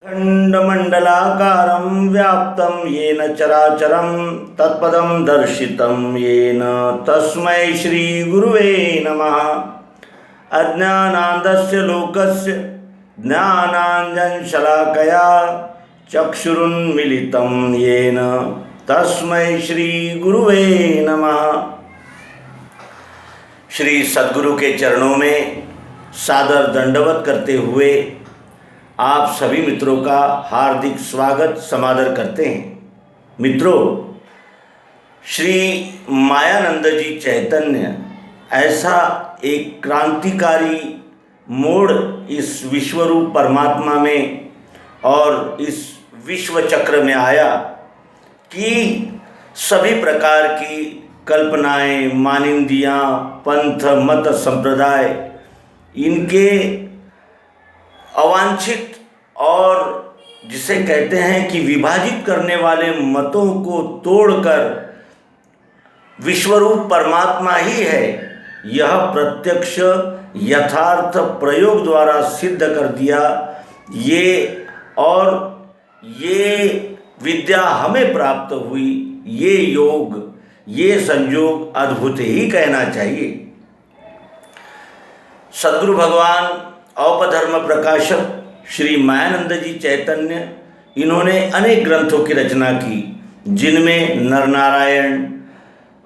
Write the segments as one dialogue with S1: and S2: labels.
S1: खण्डमण्डलाकारं व्याप्तं येन चराचरं तत्पदं दर्शितं येन तस्मै श्रीगुरुवे नमः। अज्ञानान्धस्य लोकस्य ज्ञानाञ्जनशलाकया चक्षुरुन्मीलितं येन तस्मै श्रीगुरुवे नमः। श्री सद्गुरु के चरणों में सादर दंडवत करते हुए आप सभी मित्रों का हार्दिक स्वागत समादर करते हैं। मित्रों, श्री मायानंद जी चैतन्य ऐसा एक क्रांतिकारी मोड़ इस विश्वरूप परमात्मा में और इस विश्व चक्र में आया कि सभी प्रकार की कल्पनाएं, मानिंदियाँ, पंथ, मत, संप्रदाय, इनके अवांछित और जिसे कहते हैं कि विभाजित करने वाले मतों को तोड़कर विश्वरूप परमात्मा ही है, यह प्रत्यक्ष यथार्थ प्रयोग द्वारा सिद्ध कर दिया। ये विद्या हमें प्राप्त हुई, ये योग, ये संयोग अद्भुत ही कहना चाहिए। सद्गुरु भगवान औपधर्म प्रकाशक श्री मायानंद जी चैतन्य, इन्होंने अनेक ग्रंथों की रचना की, जिनमें नरनारायण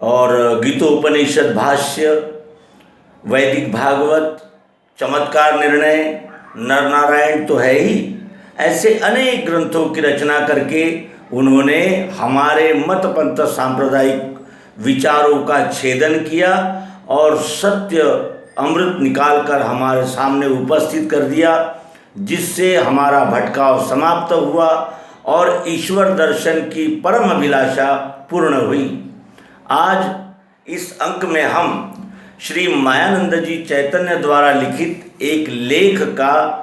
S1: और गीतोपनिषद भाष्य, वैदिक भागवत, चमत्कार निर्णय, नरनारायण तो है ही, ऐसे अनेक ग्रंथों की रचना करके उन्होंने हमारे मत पंथ सांप्रदायिक विचारों का छेदन किया और सत्य अमृत निकालकर हमारे सामने उपस्थित कर दिया, जिससे हमारा भटकाव समाप्त हुआ और ईश्वर दर्शन की परम अभिलाषा पूर्ण हुई। आज इस अंक में हम श्री मायानंद जी चैतन्य द्वारा लिखित एक लेख का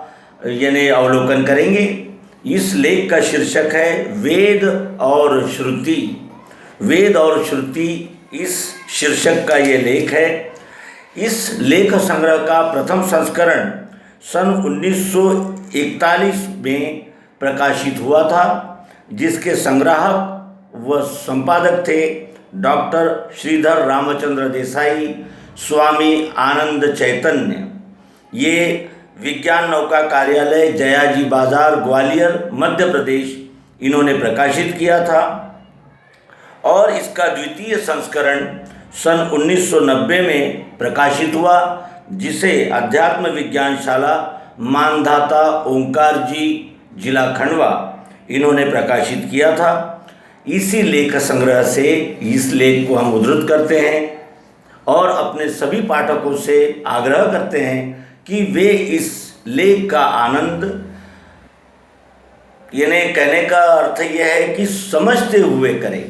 S1: यानी अवलोकन करेंगे। इस लेख का शीर्षक है वेद और श्रुति। वेद और श्रुति, इस शीर्षक का ये लेख है। इस लेख संग्रह का प्रथम संस्करण सन 1941 में प्रकाशित हुआ था, जिसके संग्राहक व संपादक थे डॉक्टर श्रीधर रामचंद्र देसाई, स्वामी आनंद चैतन्य। ये विज्ञान नौका कार्यालय, जयाजी बाजार, ग्वालियर, मध्य प्रदेश, इन्होंने प्रकाशित किया था। और इसका द्वितीय संस्करण सन 1990 में प्रकाशित हुआ, जिसे अध्यात्म विज्ञानशाला, मानधाता, ओंकार जी, जिला खंडवा, इन्होंने प्रकाशित किया था। इसी लेख संग्रह से इस लेख को हम उद्धृत करते हैं और अपने सभी पाठकों से आग्रह करते हैं कि वे इस लेख का आनंद, यानी कहने का अर्थ यह है कि समझते हुए करें।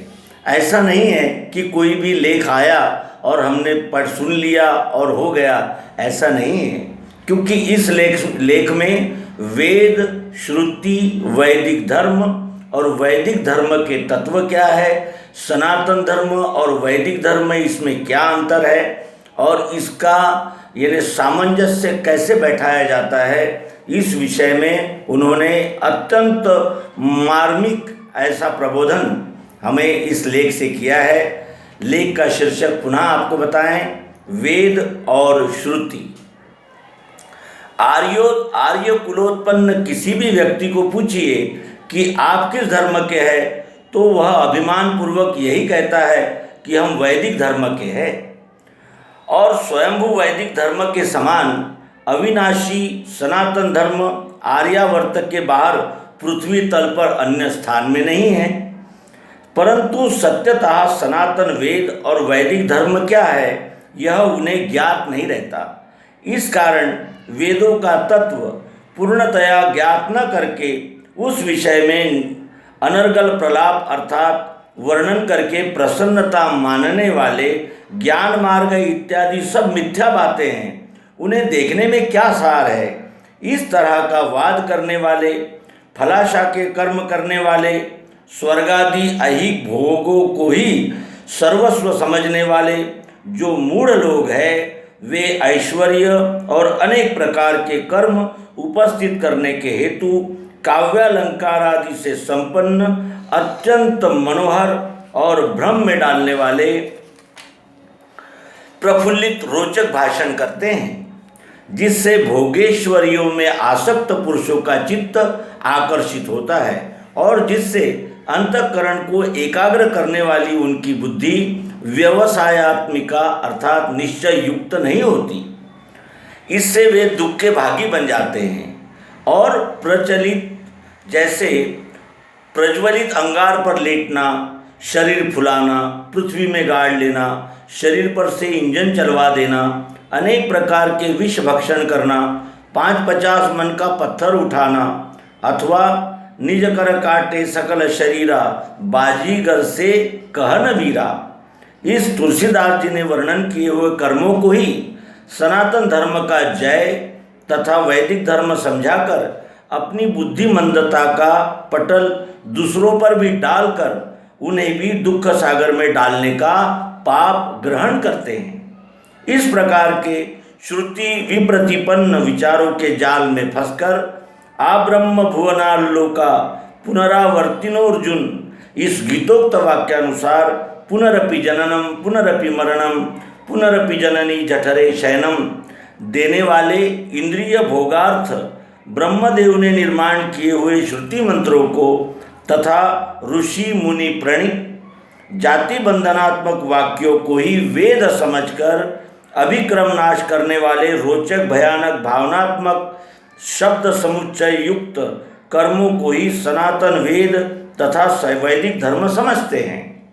S1: ऐसा नहीं है कि कोई भी लेख आया और हमने पढ़ सुन लिया और हो गया, ऐसा नहीं है, क्योंकि इस लेख में वेद, श्रुति, वैदिक धर्म और वैदिक धर्म के तत्व क्या है, सनातन धर्म और वैदिक धर्म में इसमें क्या अंतर है और इसका यानी सामंजस्य कैसे बैठाया जाता है, इस विषय में उन्होंने अत्यंत मार्मिक ऐसा प्रबोधन हमें इस लेख से किया है। लेख का शीर्षक पुनः आपको बताएं, वेद और श्रुति। आर्य कुलोत्पन्न किसी भी व्यक्ति को पूछिए कि आप किस धर्म के हैं, तो वह अभिमान पूर्वक यही कहता है कि हम वैदिक धर्म के हैं। और स्वयंभू वैदिक धर्म के समान अविनाशी सनातन धर्म आर्यावर्त के बाहर पृथ्वी तल पर अन्य स्थान में नहीं है। परंतु सत्यतः सनातन वेद और वैदिक धर्म क्या है, यह उन्हें ज्ञात नहीं रहता। इस कारण वेदों का तत्व पूर्णतया ज्ञात न करके उस विषय में अनर्गल प्रलाप अर्थात वर्णन करके प्रसन्नता मानने वाले ज्ञान मार्ग इत्यादि सब मिथ्या बातें हैं, उन्हें देखने में क्या सार है। इस तरह का वाद करने वाले, फलाशा के कर्म करने वाले, स्वर्गादि ऐहिक भोगों को ही सर्वस्व समझने वाले जो मूढ़ लोग हैं, वे ऐश्वर्य और अनेक प्रकार के कर्म उपस्थित करने के हेतु काव्यालंकार आदि से संपन्न, अत्यंत मनोहर और भ्रम में डालने वाले प्रफुल्लित रोचक भाषण करते हैं, जिससे भोगेश्वरियों में आसक्त पुरुषों का चित्त आकर्षित होता है और जिससे अंतःकरण को एकाग्र करने वाली उनकी बुद्धि व्यवसायात्मिका अर्थात निश्चय युक्त नहीं होती। इससे वे दुख के भागी बन जाते हैं और प्रज्वलित अंगार पर लेटना, शरीर फुलाना, पृथ्वी में गाड़ लेना, शरीर पर से इंजन चलवा देना, अनेक प्रकार के विष भक्षण करना, 5-50 मन का पत्थर उठाना अथवा निज कर काटे सकल शरीरा, बाजीगर से कहन वीरा। इस तुलसीदास जी ने वर्णन किए हुए कर्मों को ही सनातन धर्म का जय तथा वैदिक धर्म समझाकर अपनी बुद्धिमंदता का पटल दूसरों पर भी डालकर उन्हें भी दुख सागर में डालने का पाप ग्रहण करते हैं। इस प्रकार के श्रुति विप्रतिपन्न विचारों के जाल में फंसकर आब्रह्म भुवनाल्लोका पुनरावर्तिनोर्जुन, इस गीतोक्त वाक्यानुसार पुनरपि जननम पुनरपि मरणम पुनरपि जननी जठरे शयनम देने वाले इंद्रिय भोगार्थ ब्रह्मदेव ने निर्माण किए हुए श्रुति मंत्रों को तथा ऋषि मुनि प्रणीत जाति बंधनात्मक वाक्यों को ही वेद समझकर अभिक्रम नाश करने वाले रोचक भयानक भावनात्मक शब्द समुच्चय युक्त कर्मों को ही सनातन वेद तथा वैदिक धर्म समझते हैं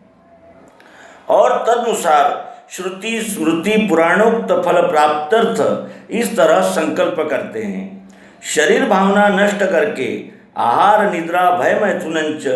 S1: और तदनुसार श्रुति स्मृति पुराणोक्त फल प्राप्त्यर्थ इस तरह संकल्प करते हैं। शरीर भावना नष्ट करके आहार निद्रा भय मैथुनंच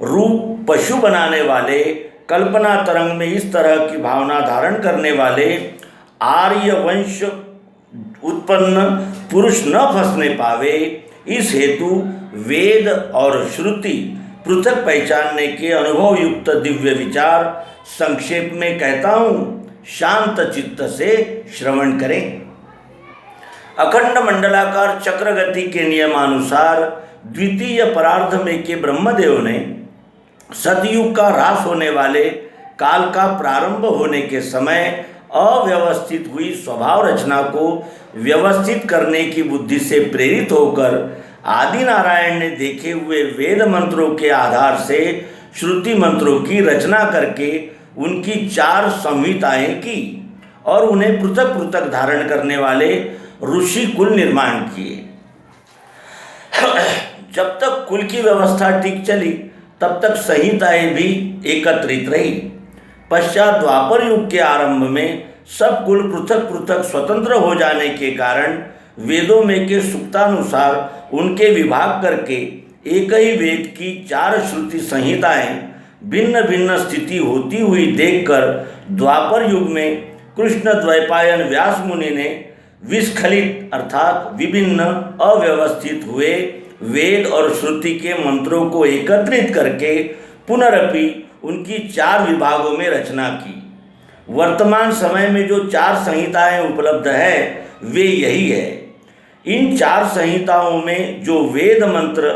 S1: रूप पशु बनाने वाले, कल्पना तरंग में इस तरह की भावना धारण करने वाले आर्य वंश उत्पन्न पुरुष न फंसने पावे, इस हेतु वेद और श्रुति पृथक पहचानने के अनुभव युक्त दिव्य विचार संक्षेप में कहता हूँ, शांत चित्त से श्रवण करें। अखंड मंडलाकार चक्रगति के नियमानुसार द्वितीय परार्ध में के ब्रह्मदेव ने सतयुग का ह्रास होने वाले काल का प्रारंभ होने के समय अव्यवस्थित हुई स्वभाव रचना को व्यवस्थित करने की बुद्धि से प्रेरित होकर आदि नारायण ने देखे हुए वेद मंत्रों के आधार से श्रुति मंत्रों की रचना करके उनकी 4 संहिताएं की और उन्हें पृथक पृथक धारण करने वाले ऋषि कुल निर्माण किए। जब तक कुल की व्यवस्था ठीक चली तब तक संहिताएं भी एकत्रित रही। पश्चात द्वापर युग के आरंभ में सब कुल पृथक पृथक स्वतंत्र हो जाने के कारण वेदों में के सूक्तानुसार उनके विभाग करके एक ही वेद की 4 श्रुति संहिताएं भिन्न भिन्न स्थिति होती हुई देखकर द्वापर युग में कृष्ण द्वैपायन व्यास मुनि ने विस्खलित अर्थात विभिन्न अव्यवस्थित हुए वेद और श्रुति के मंत्रों को एकत्रित करके पुनरपि उनकी 4 विभागों में रचना की। वर्तमान समय में जो 4 संहिताएं उपलब्ध है वे यही है। इन 4 संहिताओं में जो वेद मंत्र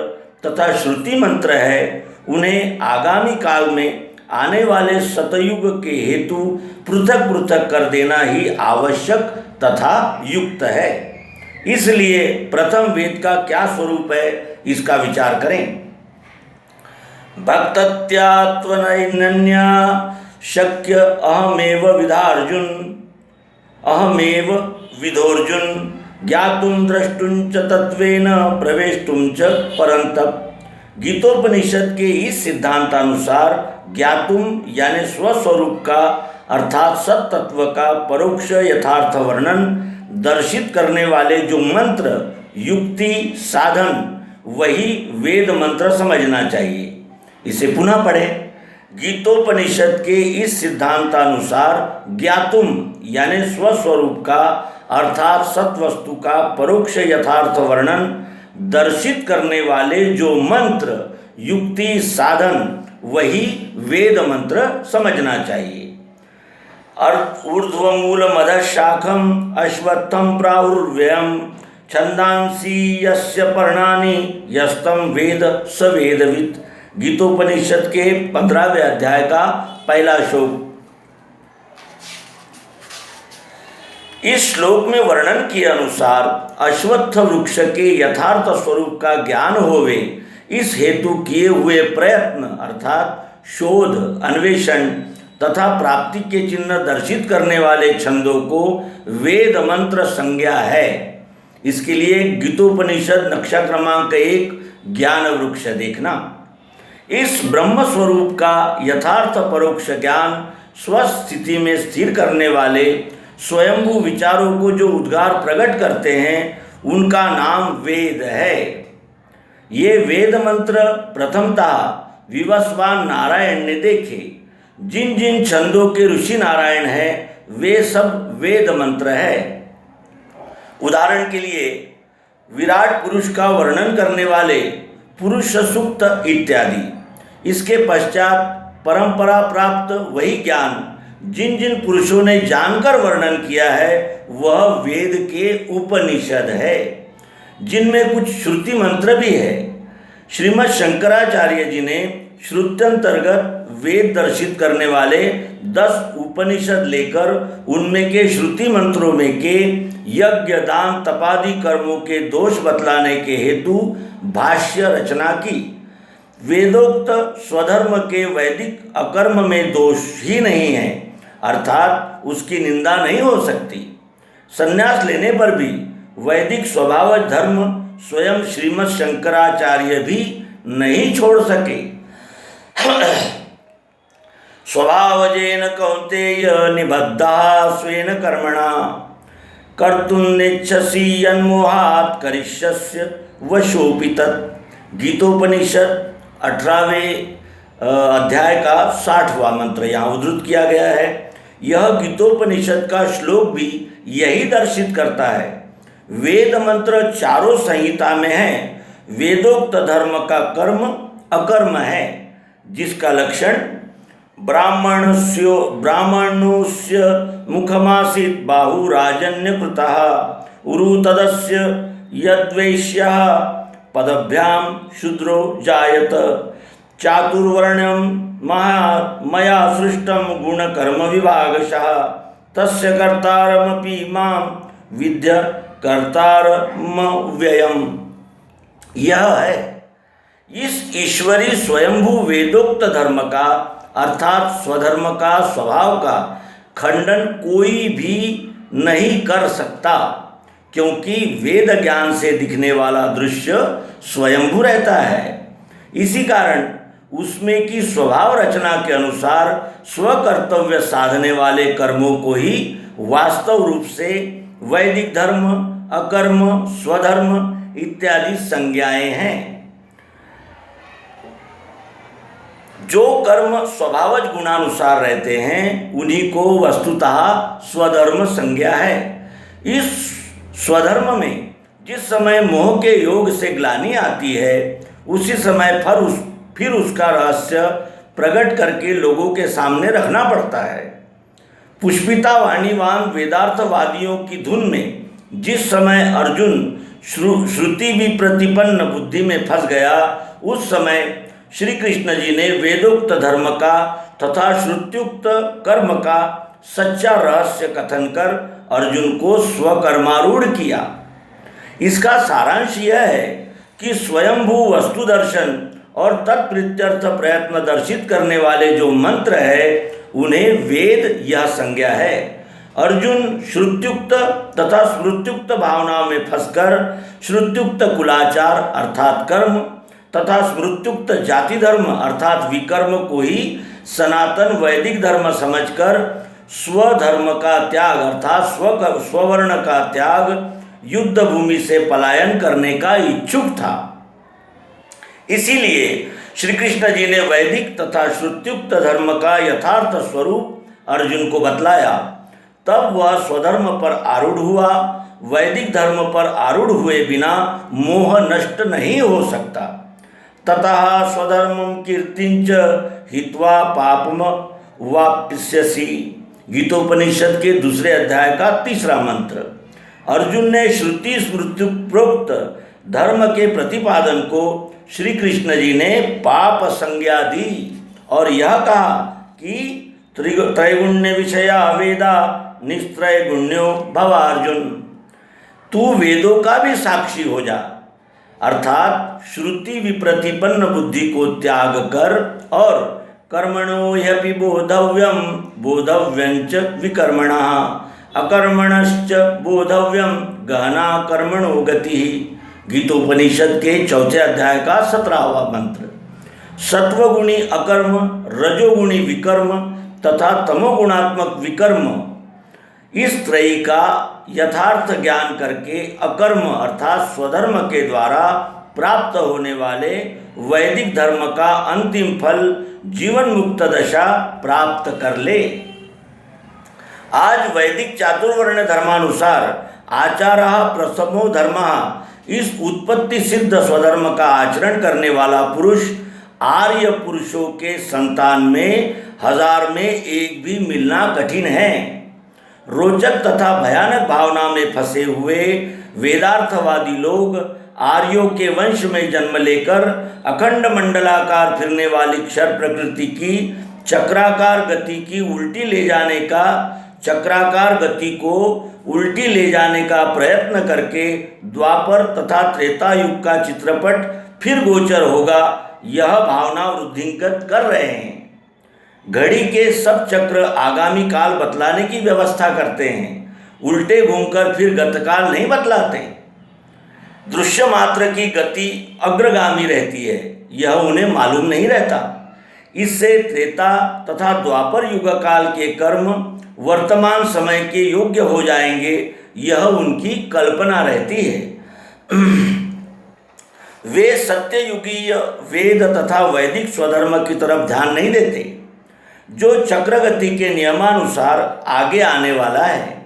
S1: तथा श्रुति मंत्र है उन्हें आगामी काल में आने वाले सतयुग के हेतु पृथक पृथक कर देना ही आवश्यक तथा युक्त है। इसलिए प्रथम वेद का क्या स्वरूप है इसका विचार करें। भक्तत्यात्वनैनन्या शक्य अहमेव विधार्जुन, अहमेव विधोर्जुन ज्ञातुं द्रष्टुं च तत्वेन प्रवेष्टुं च परन्तप। गीतोपनिषद के इस सिद्धांतानुसार ज्ञातुम यानी स्वस्वरूप का अर्थात सत्तत्व का परोक्ष यथार्थ वर्णन दर्शित करने वाले जो मंत्र युक्ति साधन वही वेद मंत्र समझना चाहिए। इसे पुनः पढ़ें। गीतोपनिषद के इस सिद्धांतानुसार ज्ञातुम यानी स्वस्वरूप का अर्थात सत्वस्तु का परोक्ष यथार्थ वर्णन दर्शित करने वाले जो मंत्र युक्ति साधन वही वेद मंत्र समझना चाहिए। ऊर्ध्वमूल मधशाखम अश्वत्थम प्राहुर्व्ययम छंदांसी यस्य पर्णानि यस्तम वेद स वेदवित्। गीतोपनिषद के 15वें अध्याय का पहला श्लोक। इस श्लोक में वर्णन के अनुसार अश्वत्थ वृक्ष के यथार्थ स्वरूप का ज्ञान होवे, इस हेतु किए हुए प्रयत्न अर्थात शोध, अन्वेषण तथा प्राप्ति के चिन्ह दर्शित करने वाले छंदों को वेद मंत्र संज्ञा है। इसके लिए गीतोपनिषद नक्शा क्रमांक 1 ज्ञान वृक्ष देखना। इस ब्रह्म स्वरूप का यथार्थ परोक्ष ज्ञान स्वस्थिति में स्थिर करने वाले स्वयंभू विचारों को जो उद्गार प्रकट करते हैं उनका नाम वेद है। ये वेद मंत्र प्रथमतः विवस्वान नारायण ने देखे। जिन जिन छंदों के ऋषि नारायण हैं वे सब वेद मंत्र है। उदाहरण के लिए विराट पुरुष का वर्णन करने वाले पुरुष सूक्त इत्यादि। इसके पश्चात परंपरा प्राप्त वही ज्ञान जिन जिन पुरुषों ने जानकर वर्णन किया है वह वेद के उपनिषद है, जिनमें कुछ श्रुति मंत्र भी है। श्रीमद् शंकराचार्य जी ने श्रुत्यंतर्गत वेद दर्शित करने वाले 10 उपनिषद लेकर उनमें के श्रुति मंत्रों में के यज्ञ, दान, तपादि कर्मों के दोष बतलाने के हेतु भाष्य रचना की। वेदोक्त स्वधर्म के वैदिक अकर्म में दोष ही नहीं है, अर्थात उसकी निंदा नहीं हो सकती। संन्यास लेने पर भी वैदिक स्वभाव धर्म स्वयं श्रीमद् शंकराचार्य भी नहीं छोड़ सके। स्वभावजेन कौन्तेय निबद्धः स्वेन कर्मणा कर्तुं नेच्छसि यन्मोहात् करिष्यस्य वशोऽपि तत्। गीतोपनिषद 18वें अध्याय का 60वां मंत्र यहाँ उद्धृत किया गया है। यह गीतोपनिषद का श्लोक भी यही दर्शित करता है। वेद मंत्र चारों संहिता में है। वेदोक्त धर्म का कर्म अकर्म है, जिसका लक्षण ब्राह्मणस्य मुखमासीत् बाहुराजन्यकृतः उरु तदस्य यद्वैश्यः पदभ्यां शूद्रो जायत चातुर्वर्ण्यं मया सृष्टं गुणकर्म विभागशः तस्य कर्तारमपि मां विद्य कर्तारमव्ययम्। यह है इस ईश्वरी स्वयंभू वेदोक्त धर्म का अर्थात स्वधर्म का स्वभाव का खंडन कोई भी नहीं कर सकता, क्योंकि वेद ज्ञान से दिखने वाला दृश्य स्वयंभू रहता है। इसी कारण उसमें की स्वभाव रचना के अनुसार स्वकर्तव्य साधने वाले कर्मों को ही वास्तव रूप से वैदिक धर्म, अकर्म, स्वधर्म इत्यादि संज्ञाएं हैं। जो कर्म स्वभावज गुणानुसार रहते हैं उन्हीं को वस्तुतः स्वधर्म संज्ञा है। इस स्वधर्म में जिस समय मोह के योग से ग्लानि आती है उसी समय फिर उसका रहस्य प्रकट करके लोगों के सामने रखना पड़ता है। पुष्पिता वाणीवान वेदार्थवादियों की धुन में जिस समय अर्जुन श्रुति भी प्रतिपन्न बुद्धि में फंस गया, उस समय श्री कृष्ण जी ने वेदोक्त धर्म का तथा श्रुत्युक्त कर्म का सच्चा रहस्य कथन कर अर्जुन को स्वकर्मारूढ़ किया। इसका सारांश यह है कि स्वयंभू वस्तु दर्शन और तत्प्रीत्यर्थ प्रयत्न दर्शित करने वाले जो मंत्र है उन्हें वेद यह संज्ञा है। अर्जुन श्रुत्युक्त तथा स्मृत्युक्त भावनाओं में फंसकर श्रुत्युक्त कुलाचार अर्थात कर्म तथा स्मृत्युक्त जाति धर्म अर्थात विकर्म को ही सनातन वैदिक धर्म समझकर स्वधर्म का त्याग अर्थात स्ववर्ण का त्याग युद्ध भूमि से पलायन करने का इच्छुक था। इसीलिए श्री कृष्ण जी ने वैदिक तथा श्रुत्युक्त धर्म का यथार्थ स्वरूप अर्जुन को बतलाया। तब वह स्वधर्म पर आरूढ़ हुआ। वैदिक धर्म पर आरूढ़ हुए बिना मोह नष्ट नहीं हो सकता। ततः स्वधर्मं कीर्तिंच हित्वा पापम वाप्स्यसि। गीतोपनिषद के 2 अध्याय का 3रा मंत्र। अर्जुन ने श्रुति स्मृति प्रोक्त धर्म के प्रतिपादन को श्री कृष्ण जी ने पाप संज्ञा दी और यह कहा कि त्रैगुण्य विषया वेदा निस्त्रय गुण्यो भव अर्जुन, तू वेदों का भी साक्षी हो जा, अर्थात श्रुति विप्रतिपन्न बुद्धि को त्याग कर और कर्मणो ह्यपि बोधव्यम बोधव्यंच विकर्मणः अकर्मणश्च बोधव्यम गहना कर्मणो गति। गीतोपनिषद के 4 अध्याय का 17वां मंत्र। सत्वगुणी अकर्म, रजोगुणी विकर्म तथा तमोगुणात्मक विकर्म, इस त्रयी का यथार्थ ज्ञान करके अकर्म अर्थात स्वधर्म के द्वारा प्राप्त होने वाले वैदिक धर्म का अंतिम फल जीवन मुक्त दशा प्राप्त कर ले। आज वैदिक चातुर्वर्ण धर्मानुसार आचारः प्रथमो धर्मः, इस उत्पत्ति सिद्ध स्वधर्म का आचरण करने वाला पुरुष आर्य पुरुषों के संतान में 1000 में एक भी मिलना कठिन है। रोचक तथा भयानक भावना में फंसे हुए वेदार्थवादी लोग आर्यों के वंश में जन्म लेकर अखंड मंडलाकार फिरने वाली क्षर प्रकृति की चक्राकार गति की उल्टी ले जाने का चक्राकार गति को उल्टी ले जाने का प्रयत्न करके द्वापर तथा त्रेता युग का चित्रपट फिर गोचर होगा, यह भावना वृद्धिंगत कर रहे हैं। घड़ी के सब चक्र आगामी काल बतलाने की व्यवस्था करते हैं, उल्टे घूमकर फिर गतकाल नहीं बतलाते। दृश्य मात्र की गति अग्रगामी रहती है, यह उन्हें मालूम नहीं रहता। इससे त्रेता तथा द्वापर युग काल के कर्म वर्तमान समय के योग्य हो जाएंगे, यह उनकी कल्पना रहती है। वे सत्ययुगीय वेद तथा वैदिक स्वधर्म की तरफ ध्यान नहीं देते, जो चक्रगति के नियमानुसार आगे आने वाला है।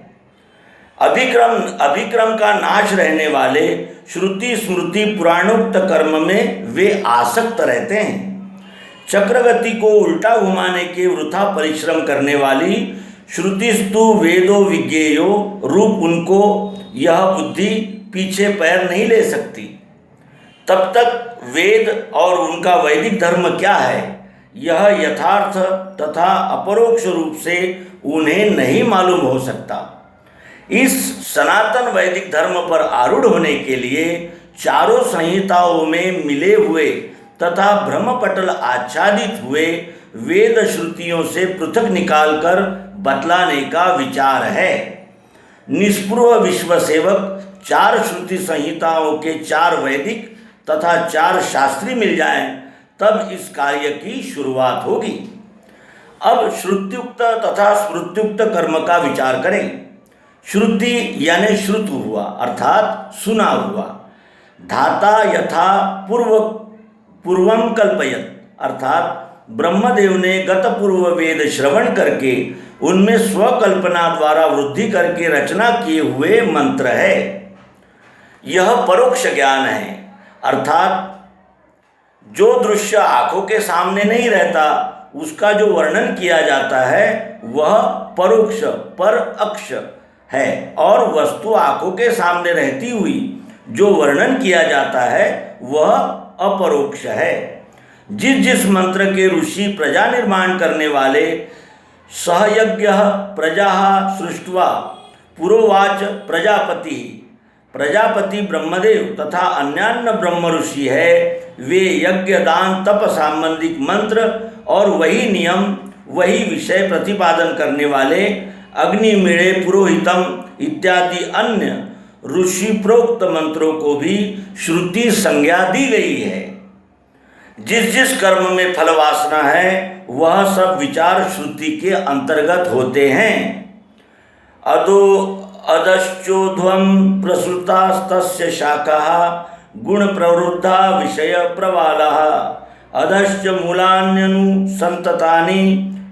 S1: अभिक्रम का नाश रहने वाले श्रुति स्मृति पुराणोक्त कर्म में वे आसक्त रहते हैं। चक्रगति को उल्टा घुमाने के वृथा परिश्रम करने वाली श्रुतिस्तु वेदो विज्ञेयो रूप उनको यह बुद्धि पीछे पैर नहीं ले सकती। तब तक वेद और उनका वैदिक धर्म क्या है, यह यथार्थ तथा अपरोक्ष रूप से उन्हें नहीं मालूम हो सकता। इस सनातन वैदिक धर्म पर आरूढ़ होने के लिए चारों संहिताओं में मिले हुए तथा ब्रह्मपटल आच्छादित हुए वेद श्रुतियों से पृथक निकालकर बतलाने का विचार है। निष्पृह विश्व सेवक 4 श्रुति संहिताओं के 4 वैदिक तथा 4 शास्त्री मिल जाएं, तब इस कार्य की शुरुआत होगी। अब श्रुत्युक्त तथा स्मृत्युक्त कर्म का विचार करें। श्रुति यानी श्रुत हुआ अर्थात सुना हुआ। धाता यथा पूर्वम कल्पयत अर्थात ब्रह्मदेव ने गतपूर्व वेद श्रवण करके उनमें स्वकल्पना द्वारा वृद्धि करके रचना किए हुए मंत्र है। यह परोक्ष ज्ञान है, अर्थात जो दृश्य आंखों के सामने नहीं रहता उसका जो वर्णन किया जाता है वह परोक्ष पर अक्ष है, और वस्तु आंखों के सामने रहती हुई जो वर्णन किया जाता है वह अपरोक्ष है। जिस मंत्र के ऋषि प्रजा निर्माण करने वाले सहयज्ञ प्रजा सृष्ट्वा पुरोवाच प्रजापति ब्रह्मदेव तथा अन्यान्य ब्रह्म ऋषि है, वे यज्ञ दान तप संबंधिक मंत्र और वही नियम वही विषय प्रतिपादन करने वाले अग्निमीळे पुरोहितम इत्यादि अन्य ऋषि प्रोक्त मंत्रों को भी श्रुति संज्ञा दी गई है। जिस कर्म में फल वासना है वह सब विचार श्रुति के अंतर्गत होते हैं। अधश्चोध्वं प्रसृतास्तस्य शाखाः गुण प्रवृद्धा विषय प्रवालाः अधश्च मूलान्यनुसंततानि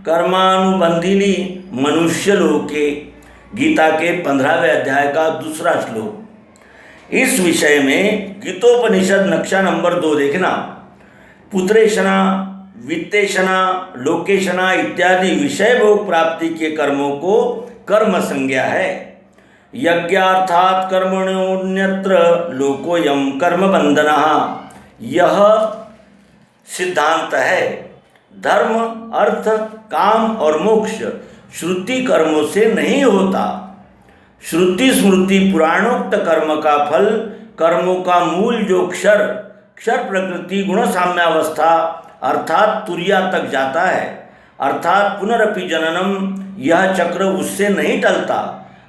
S1: कर्मानुबंधिनी मनुष्य लोके। गीता के 15वें अध्याय का 2रा श्लोक। इस विषय में गीतोपनिषद नक्शा नंबर 2 देखना। पुत्रेशना वित्तेशना लोकेशना इत्यादि विषय भोग प्राप्ति के कर्मों को कर्म संज्ञा है। यज्ञार्थात् कर्मण्योऽन्यत्र लोकोऽयं कर्मबन्धनः। यह सिद्धांत है। धर्म, अर्थ, काम और मोक्ष श्रुति कर्मों से नहीं होता। श्रुति स्मृति पुराणोक्त कर्म का फल, कर्मों का मूल जो क्षर प्रकृति गुण साम्यावस्था अर्थात तुर्या तक जाता है, अर्थात पुनरपि जननम, यह चक्र उससे नहीं टलता।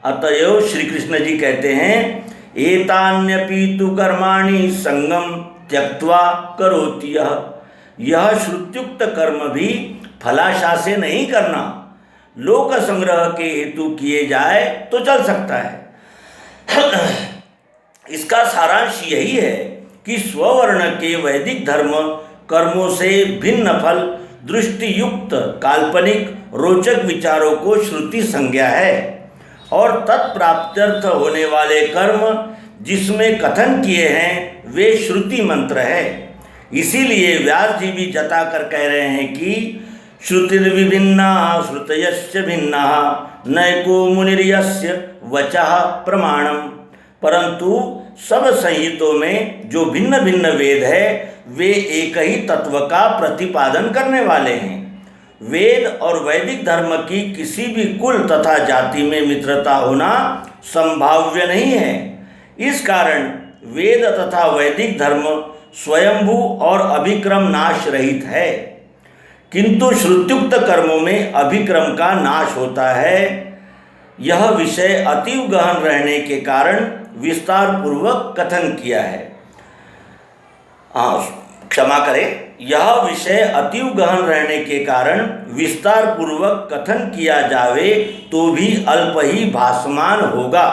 S1: अतएव श्री कृष्ण जी कहते हैं, एतान्यपि तु कर्माणि संगम त्यक्त्वा करोति यह श्रुत्युक्त कर्म भी फलाशा से नहीं करना, लोक संग्रह के हेतु किए जाए तो चल सकता है। इसका सारांश यही है कि स्ववर्ण के वैदिक धर्म कर्मों से भिन्न फल, दृष्टि युक्त काल्पनिक रोचक विचारों को श्रुति संज्ञा है, और तत्प्राप्त्यर्थ होने वाले कर्म जिसमें कथन किए हैं वे श्रुति मंत्र है। इसीलिए व्यास जी भी जता कर कह रहे हैं कि श्रुतिर्विभिन्ना श्रुतयश्च भिन्ना नैको मुनिर्यस्य वचः प्रमाणम। परंतु सब संहितों में जो भिन्न भिन्न वेद है वे एक ही तत्व का प्रतिपादन करने वाले हैं। वेद और वैदिक धर्म की किसी भी कुल तथा जाति में मित्रता होना संभाव्य नहीं है। इस कारण वेद तथा वैदिक धर्म स्वयंभू और अभिक्रम नाश रहित है, किंतु श्रुत्युक्त कर्मों में अभिक्रम का नाश होता है। यह विषय अतीव गहन रहने के कारण विस्तार पूर्वक कथन किया है। क्षमा करें, यह विषय अतीव गहन रहने के कारण विस्तार पूर्वक कथन किया जावे तो भी अल्प ही भासमान होगा।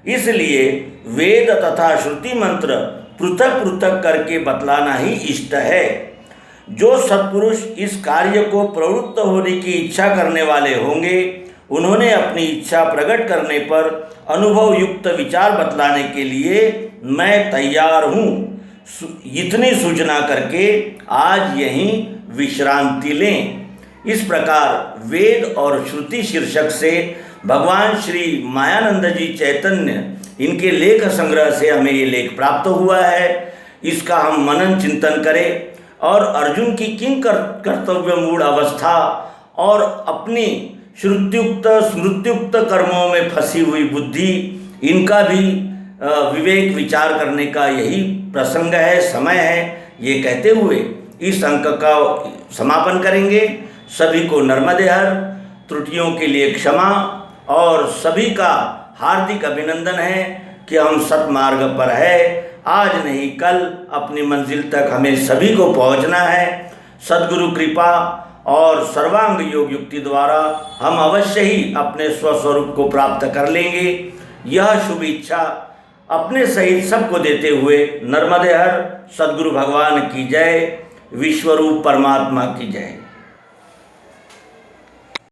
S1: इसलिए वेद तथा श्रुति मंत्र पृथक पृथक करके बतलाना ही इष्ट है। जो सत्पुरुष इस कार्य को प्रवृत्त होने की इच्छा करने वाले होंगे, उन्होंने अपनी इच्छा प्रकट करने पर अनुभव युक्त विचार बतलाने के लिए मैं तैयार हूँ। इतनी सूचना करके आज यहीं विश्रांति लें। इस प्रकार वेद और श्रुति शीर्षक से भगवान श्री मायानंद जी चैतन्य, इनके लेख संग्रह से हमें ये लेख प्राप्त हुआ है। इसका हम मनन चिंतन करें और अर्जुन की किंग कर्तव्य मूढ़ अवस्था और अपनी श्रुत्युक्त स्मृत्युक्त कर्मों में फंसी हुई बुद्धि, इनका भी विवेक विचार करने का यही प्रसंग है, समय है। ये कहते हुए इस अंक का समापन करेंगे। सभी को नर्मदे हर, त्रुटियों के लिए क्षमा और सभी का हार्दिक अभिनंदन है कि हम सत्मार्ग पर है। आज नहीं कल अपनी मंजिल तक हमें सभी को पहुंचना है। सद्गुरु कृपा और सर्वांग योग युक्ति द्वारा हम अवश्य ही अपने स्वस्वरूप को प्राप्त कर लेंगे। यह शुभ इच्छा अपने सहित सबको देते हुए नर्मदे हर, सद्गुरु भगवान की जय, विश्वरूप परमात्मा की जय।